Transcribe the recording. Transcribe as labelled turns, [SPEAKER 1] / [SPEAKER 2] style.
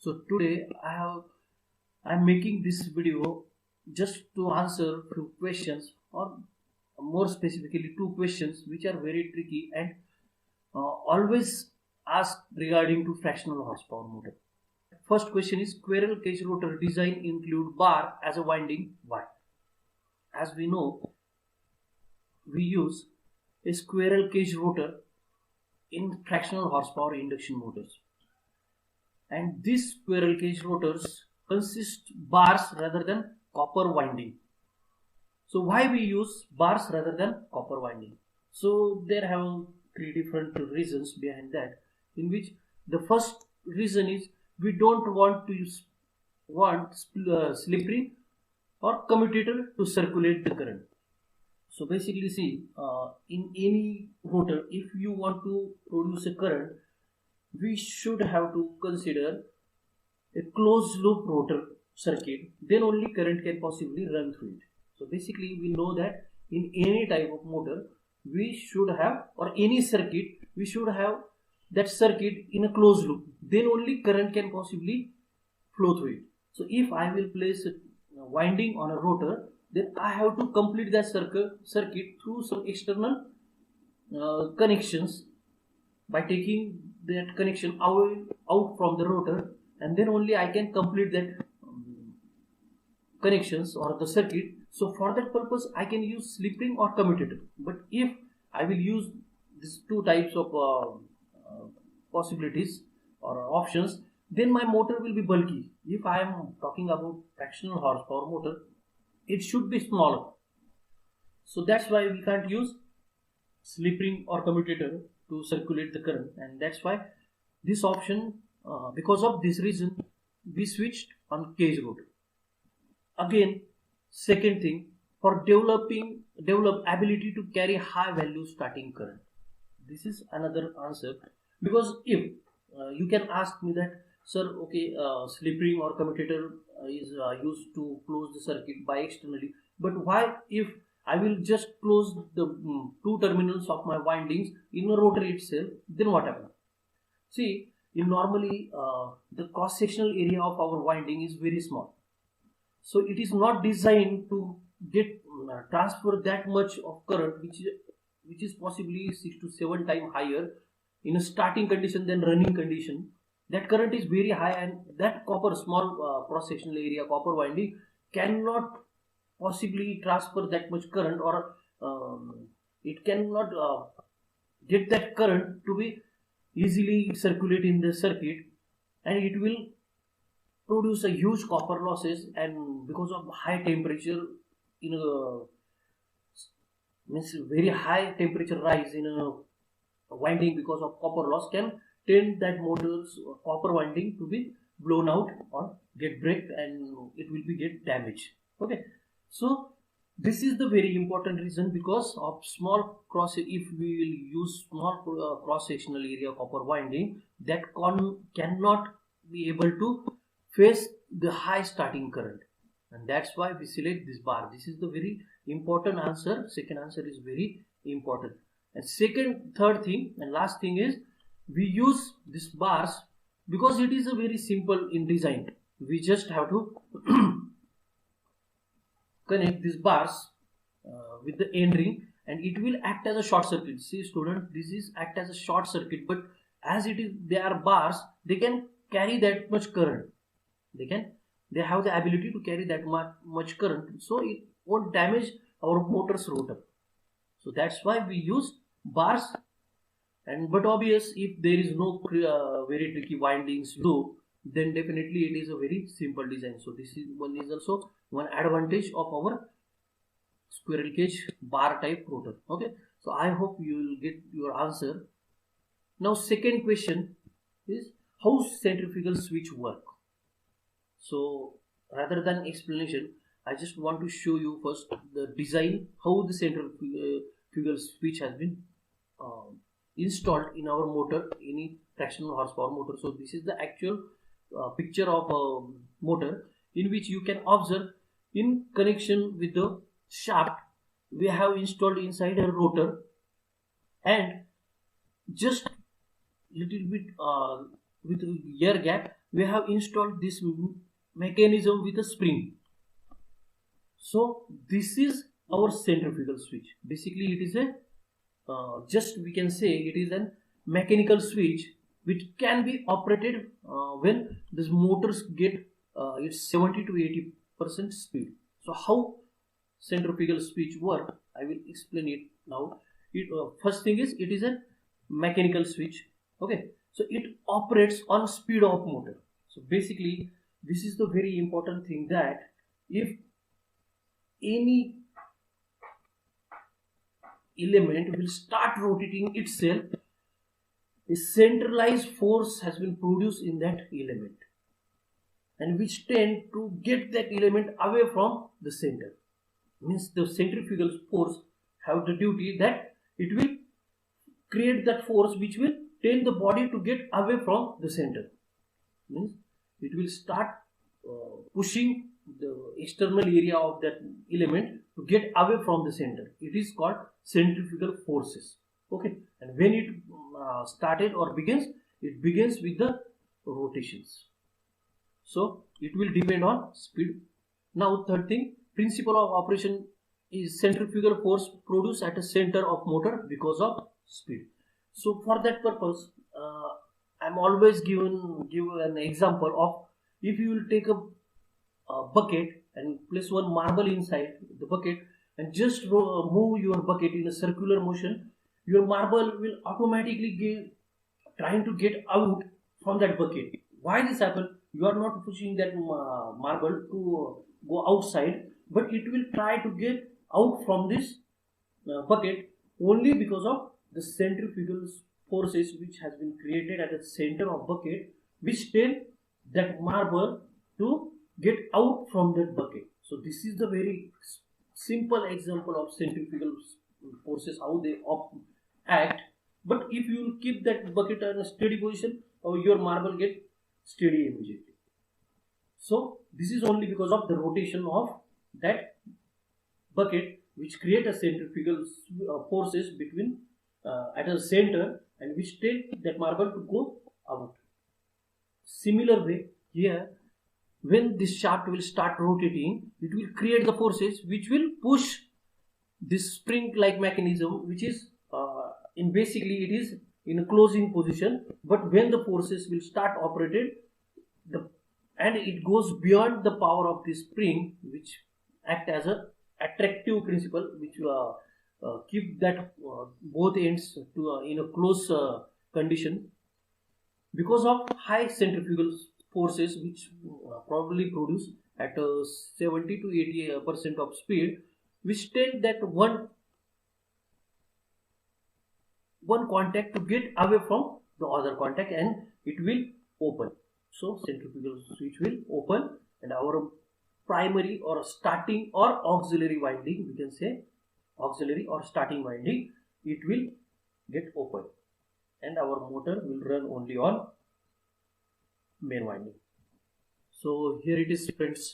[SPEAKER 1] So today I'm making this video just to answer few questions, or more specifically two questions which are very tricky and always asked regarding to fractional horsepower motor. First question is, squirrel cage rotor design include bar as a winding? Why? As we know, we use a squirrel cage rotor in fractional horsepower induction motors, and these squirrel cage rotors consist bars rather than copper winding. So why we use bars rather than copper winding? So there have three different reasons behind that, in which the first reason is we don't want to use slip ring or commutator to circulate the current. So basically, see, in any rotor, if you want to produce a current, we should have to consider a closed loop rotor circuit. Then only current can possibly run through it. So basically, we know that in any type of motor, we should have, or any circuit, we should have that circuit in a closed loop. Then only current can possibly flow through it. So if I will place a winding on a rotor, then I have to complete that circuit through some external connections, by taking that connection out from the rotor, and then only I can complete that connections or the circuit. So for that purpose I can use slip ring or commutator. But if I will use these two types of possibilities or options, then my motor will be bulky. If I am talking about fractional horsepower motor, it should be smaller. So that's why we can't use slip ring or commutator to circulate the current, and that's why this option, because of this reason, we switched on cage rotor. Again, second thing, for develop ability to carry high value starting current. This is another answer, because if you can ask me that, sir, okay, slip ring or commutator is used to close the circuit by externally, but why if I will just close the two terminals of my windings in a rotor itself, then what happens? See, in normally the cross-sectional area of our winding is very small. So it is not designed to get transfer that much of current, which is possibly 6 to 7 times higher in a starting condition than running condition. That current is very high, and that copper small cross-sectional area copper winding cannot possibly transfer that much current, or it cannot get that current to be easily circulate in the circuit, and it will produce a huge copper losses. And because of high temperature in a means very high temperature rise in a winding because of copper loss can tend that motor's copper winding to be blown out or get break, and it will be get damaged. Okay, so this is the very important reason, because of small cross. If we will use small cross sectional area copper winding, that cannot be able to face the high starting current, and that's why we select this bar. This is the very important answer. Second answer is very important. And third thing and last thing is, we use these bars because it is a very simple in design. We just have to connect these bars with the end ring, and it will act as a short circuit. See student, this is act as a short circuit, but as it is, they are bars, they can carry that much current. They have the ability to carry that much current, so it won't damage our motor's rotor. So that's why we use bars. And but obvious, if there is no very tricky windings loop, then definitely it is a very simple design. So this is also one advantage of our squirrel cage bar type rotor. Okay, so I hope you will get your answer. Now second question is, how centrifugal switch work? So rather than explanation, I just want to show you first the design, how the centrifugal switch has been installed in our motor, any fractional horsepower motor. So this is the actual picture of a motor, in which you can observe, in connection with the shaft, we have installed inside a rotor, and just little bit with air gap, we have installed this mechanism with a spring. So this is our centrifugal switch. Basically it is a just we can say it is a mechanical switch which can be operated when these motors get its 70 to 80% speed. So how centrifugal switch work, I will explain it now. First thing is it is a mechanical switch. Okay, so it operates on speed of motor. So basically this is the very important thing, that if any element will start rotating itself, a centralized force has been produced in that element, and which tend to get that element away from the center. Means the centrifugal force have the duty that it will create that force which will tell the body to get away from the center. Means it will start pushing the external area of that element to get away from the center. It is called centrifugal forces. Okay, and when it started or begins, it begins with the rotations. So it will depend on speed. Now third thing, principle of operation is centrifugal force produced at a center of motor because of speed. So for that purpose, I'm always give an example of, if you will take a bucket and place one marble inside the bucket and just move your bucket in a circular motion, your marble will automatically trying to get out from that bucket. Why this happen? You are not pushing that marble to go outside, but it will try to get out from this bucket only because of the centrifugal forces which has been created at the center of bucket, which tell that marble to get out from that bucket. So this is the very simple example of centrifugal forces, how they act. But if you will keep that bucket in a steady position, your marble get steady immediately. So this is only because of the rotation of that bucket which create a centrifugal forces between at a center, and which take that marble to go out. Similar way here, when this shaft will start rotating, it will create the forces which will push this spring like mechanism, which is in basically it is in a closing position. But when the forces will start operated, and it goes beyond the power of this spring, which act as a attractive principle, which keep that both ends to in a close condition. Because of high centrifugal forces which probably produce at 70 to 80% of speed, which tend that one contact to get away from the other contact, and it will open. So centrifugal switch will open, and our primary or starting or auxiliary winding, we can say auxiliary or starting winding, it will get open, and our motor will run only on main winding. So here it is, friends.